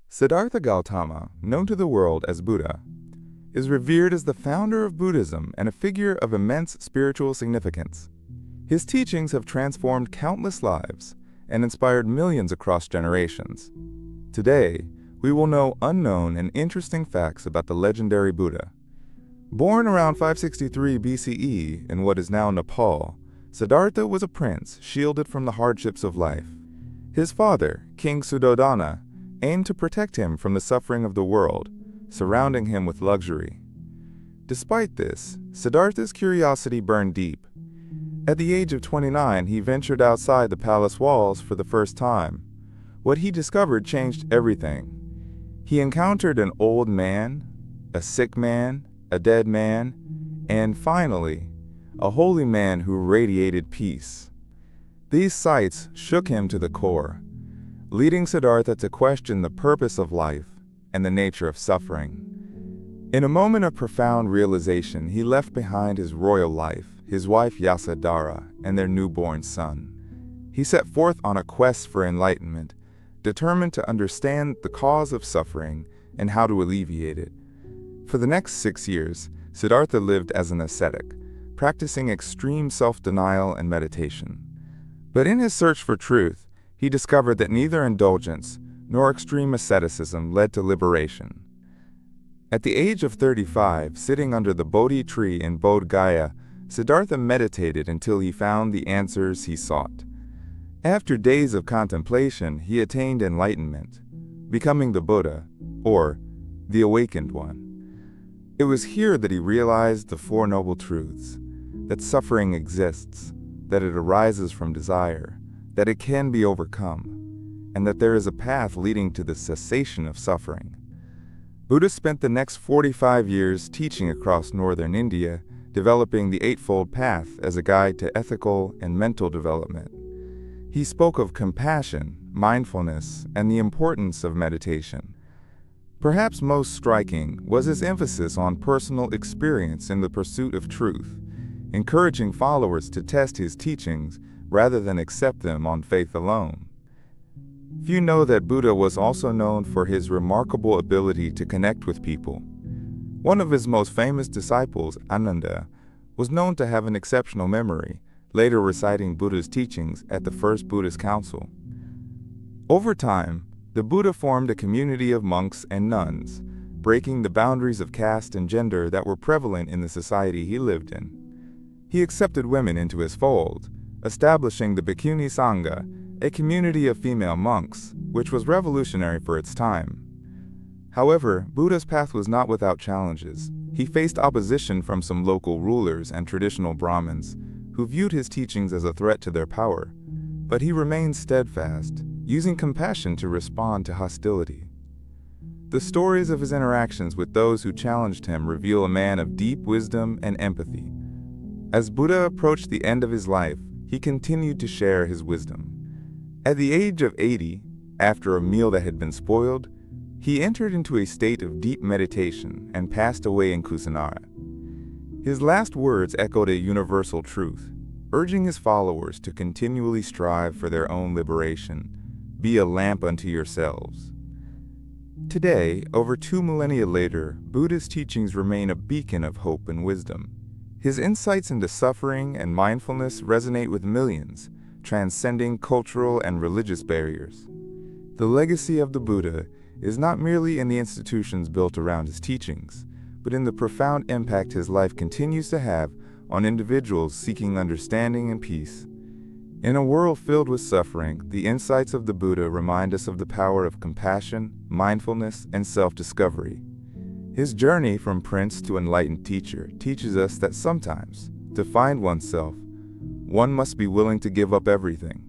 Siddhartha Gautama, known to the world as Buddha, is revered as the founder of Buddhism and a figure of immense spiritual significance. His teachings have transformed countless lives and inspired millions across generations. Today, we will know unknown and interesting facts about the legendary Buddha. Born around 563 BCE in what is now Nepal, Siddhartha was a prince shielded from the hardships of life. His father, King Suddhodana, aimed to protect him from the suffering of the world, surrounding him with luxury. Despite this, Siddhartha's curiosity burned deep. At the age of 29, he ventured outside the palace walls for the first time. What he discovered changed everything. He encountered an old man, a sick man, a dead man, and finally, a holy man who radiated peace. These sights shook him to the core, leading Siddhartha to question the purpose of life and the nature of suffering. In a moment of profound realization, he left behind his royal life, his wife Yasodhara, and their newborn son. He set forth on a quest for enlightenment, determined to understand the cause of suffering and how to alleviate it. For the next 6 years, Siddhartha lived as an ascetic, practicing extreme self-denial and meditation. But in his search for truth, he discovered that neither indulgence nor extreme asceticism led to liberation. At the age of 35, sitting under the Bodhi tree in Bodh Gaya, Siddhartha meditated until he found the answers he sought. After days of contemplation, he attained enlightenment, becoming the Buddha, or the Awakened One. It was here that he realized the Four Noble Truths, that suffering exists, that it arises from desire, that it can be overcome, and that there is a path leading to the cessation of suffering. Buddha spent the next 45 years teaching across northern India, developing the Eightfold Path as a guide to ethical and mental development. He spoke of compassion, mindfulness, and the importance of meditation. Perhaps most striking was his emphasis on personal experience in the pursuit of truth, encouraging followers to test his teachings rather than accept them on faith alone. Few know that Buddha was also known for his remarkable ability to connect with people. One of his most famous disciples, Ananda, was known to have an exceptional memory, later reciting Buddha's teachings at the First Buddhist Council. Over time, the Buddha formed a community of monks and nuns, breaking the boundaries of caste and gender that were prevalent in the society he lived in. He accepted women into his fold, establishing the Bhikkhuni Sangha, a community of female monks, which was revolutionary for its time. However, Buddha's path was not without challenges. He faced opposition from some local rulers and traditional Brahmins, who viewed his teachings as a threat to their power. But he remained steadfast, using compassion to respond to hostility. The stories of his interactions with those who challenged him reveal a man of deep wisdom and empathy. As Buddha approached the end of his life, he continued to share his wisdom. At the age of 80, after a meal that had been spoiled, he entered into a state of deep meditation and passed away in Kusinara. His last words echoed a universal truth, urging his followers to continually strive for their own liberation. Be a lamp unto yourselves. Today, over 2 millennia later, Buddha's teachings remain a beacon of hope and wisdom. His insights into suffering and mindfulness resonate with millions, transcending cultural and religious barriers. The legacy of the Buddha is not merely in the institutions built around his teachings, but in the profound impact his life continues to have on individuals seeking understanding and peace. In a world filled with suffering, the insights of the Buddha remind us of the power of compassion, mindfulness, and self-discovery. His journey from prince to enlightened teacher teaches us that sometimes, to find oneself, one must be willing to give up everything.